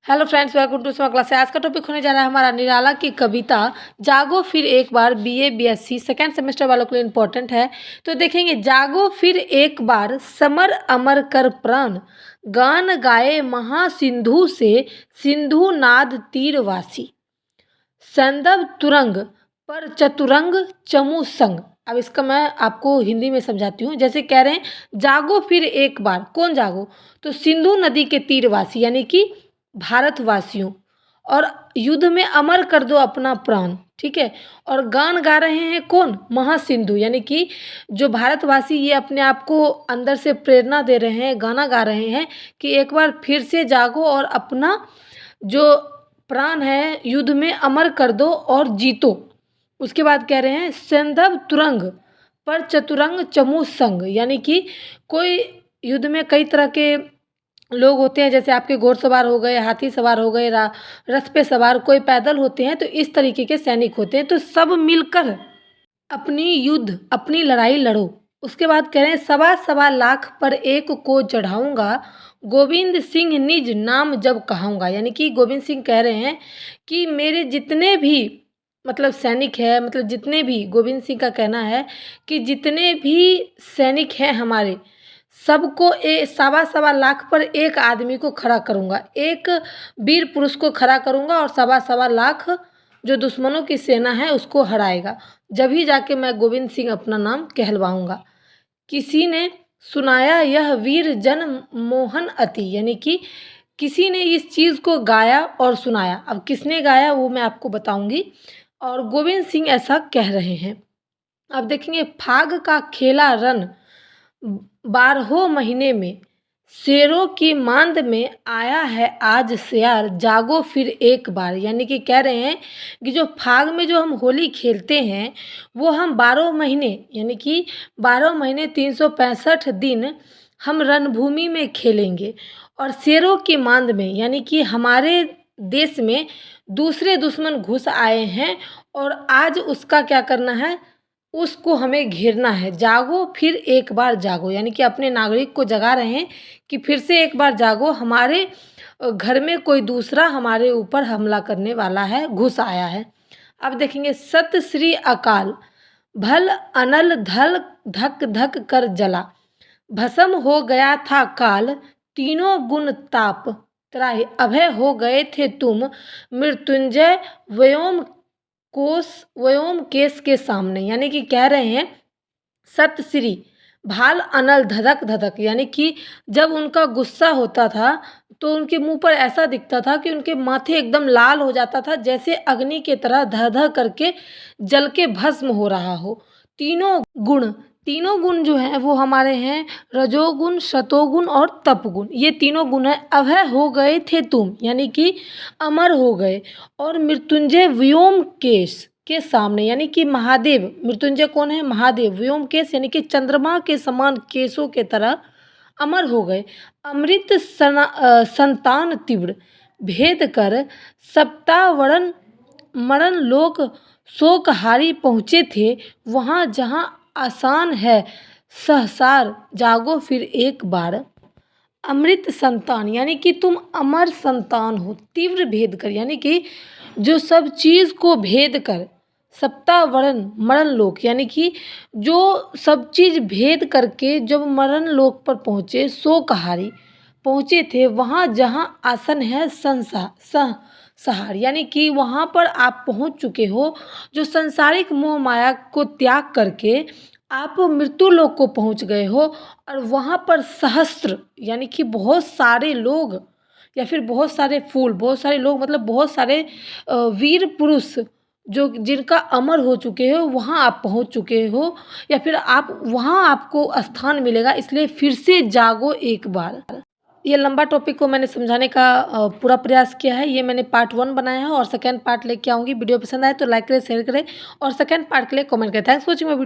Hello friends, welcome to smart class. आज का topic होने जा रहा है हमारा निराला की कविता जागो फिर एक बार। बीए बीएससी सेकेंड सेमेस्टर वालों के लिए इम्पोर्टेंट है। तो देखेंगे, जागो फिर एक बार समर अमर कर प्राण, गान गाए महासिंधु से सिंधु नाद तीरवासी, संदब तुरंग पर चतुरंग चमू संग। अब इसका मैं आपको हिंदी में समझाती हूँ। जैसे कह रहे हैं, जागो फिर एक बार। कौन जागो? तो सिंधु नदी के तीरवासी यानी कि भारतवासियों, और युद्ध में अमर कर दो अपना प्राण। ठीक है। और गान गा रहे हैं कौन? महासिंधु यानी कि जो भारतवासी, ये अपने आप को अंदर से प्रेरणा दे रहे हैं, गाना गा रहे हैं कि एक बार फिर से जागो और अपना जो प्राण है युद्ध में अमर कर दो और जीतो। उसके बाद कह रहे हैं, संदब तुरंग पर चतुरंग चमू संग, यानी कि कोई युद्ध में कई तरह के लोग होते हैं, जैसे आपके घोड़सवार हो गए, हाथी सवार हो गए, रथ पे सवार, कोई पैदल होते हैं। तो इस तरीके के सैनिक होते हैं। तो सब मिलकर अपनी युद्ध, अपनी लड़ाई लड़ो। उसके बाद कह रहे हैं, सवा सवा लाख पर एक को चढ़ाऊंगा, गोविंद सिंह निज नाम जब कहाऊंगा। यानी कि गोविंद सिंह कह रहे हैं कि मेरे जितने भी मतलब सैनिक है, मतलब जितने भी, गोविंद सिंह का कहना है कि जितने भी सैनिक हैं हमारे, सबको सवा सवा लाख पर एक आदमी को खड़ा करूंगा, एक वीर पुरुष को खड़ा करूंगा, और सवा सवा लाख जो दुश्मनों की सेना है उसको हराएगा। जब ही जाके मैं गोविंद सिंह अपना नाम कहलवाऊंगा। किसी ने सुनाया यह वीर जन मोहन अति, यानी कि किसी ने इस चीज़ को गाया और सुनाया। अब किसने गाया वो मैं आपको बताऊंगी। और गोविंद सिंह ऐसा कह रहे हैं। अब देखेंगे, फाग का खेला रन 12 महीने में, शेरों की मांद में आया है आज सियार, जागो फिर एक बार। यानी कि कह रहे हैं कि जो फाग में जो हम होली खेलते हैं वो हम 12 महीने, यानी कि 12 महीने 365 दिन हम रणभूमि में खेलेंगे। और शेरों की मांद में, यानी कि हमारे देश में दूसरे दुश्मन घुस आए हैं और आज उसका क्या करना है, उसको हमें घेरना है। जागो फिर एक बार जागो, यानी कि अपने नागरिक को जगा रहे हैं कि फिर से एक बार जागो, हमारे घर में कोई दूसरा हमारे ऊपर हमला करने वाला है, घुस आया है। अब देखेंगे, सत श्री अकाल भल अनल धल धक धक कर जला, भस्म हो गया था काल तीनों गुण ताप, त्राहि अभय हो गए थे तुम मृत्युंजय व्योम कोस व्योम केस के सामने। यानी कि कह रहे हैं, सत श्री भाल अनल धधक धधक, यानी कि जब उनका गुस्सा होता था तो उनके मुंह पर ऐसा दिखता था कि उनके माथे एकदम लाल हो जाता था, जैसे अग्नि के तरह धह धह करके जल के भस्म हो रहा हो। तीनों गुण जो हैं वो हमारे हैं रजोगुण, शतोगुण और तपगुण। ये तीनों गुण हैं। अभय हो गए थे तुम, यानी कि अमर हो गए, और मृत्युंजय व्योम केश के सामने, यानी कि महादेव, मृत्युंजय कौन है? महादेव। व्योम केश यानी कि चंद्रमा के समान केशों के तरह अमर हो गए। अमृत संतान तीव्र भेद कर सप्तावरण मरण लोक शोकहारी पहुँचे थे, वहाँ जहाँ आसान है सहसार, जागो फिर एक बार। अमृत संतान यानी कि तुम अमर संतान हो। तीव्र भेद कर यानी कि जो सब चीज़ को भेद कर, सप्तावरण मरण लोक यानी कि जो सब चीज़ भेद करके जब मरण लोक पर पहुँचे, शोकहारी पहुँचे थे, वहाँ जहाँ आसन है सहार, यानी कि वहाँ पर आप पहुँच चुके हो, जो संसारिक मोह माया को त्याग करके आप मृत्यु लोक को पहुँच गए हो। और वहाँ पर सहस्त्र यानी कि बहुत सारे लोग, या फिर बहुत सारे फूल, बहुत सारे लोग, मतलब बहुत सारे वीर पुरुष जो जिनका अमर हो चुके हो, वहाँ आप पहुँच चुके हो, या फिर आप वहाँ आपको स्थान मिलेगा। इसलिए फिर से जागो एक बार। ये लंबा टॉपिक को मैंने समझाने का पूरा प्रयास किया है। ये मैंने पार्ट 1 बनाया है और सेकंड पार्ट लेके आऊँगी। वीडियो पसंद आए तो लाइक करें, शेयर करें, और सेकंड पार्ट के लिए कमेंट करें। Thanks for watching my video.